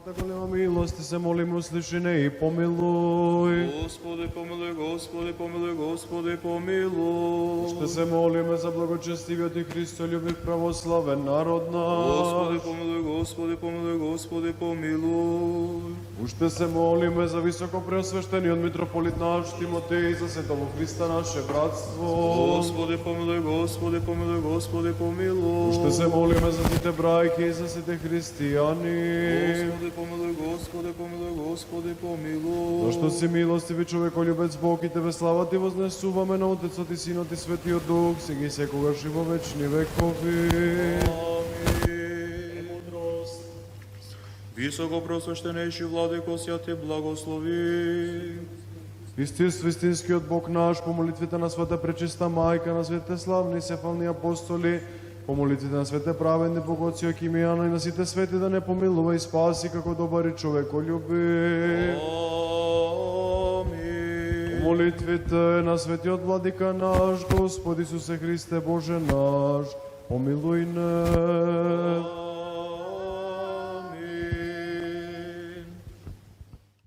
Твоята голема милост, се молим, услыши не и помилуй. Господи помилуй, Господи помилуй, Господи помилуй. Ще се молиме за благочестивият и Христолюбив православен народ Господи наш. помилуй, Господи помилуй, Господи помилуй. Уште се молиме за високо преосвещениот митрополит наш Тимотеј, за светово Христа наше братство. Господи помилуй, Господи помилуй, Господи помилуй. Уште се молиме за сите брајки и за сите христијани. Господи помилуй, Господи помилуй, Господи помилуй. Зашто си милостиви човеколюбец Бог и Тебе слава Ти вознесуваме на Отецот и Синот и Светиот Дух, сега и секогаш и во вечни векови. Премудрост. Високо просвещенейши владико, ся те благослови. Истинство истинскиот Бог наш, по молитвите на Света Пречиста Мајка, на светите славни сефални апостоли, по молитвите на свете праведни Богоци Окимијана и на сите свети да не помилува и спаси како добар и човеколюби. Амин. Молитвите на светиот владика наш, Господи Исусе Христе Боже наш, помилуј не.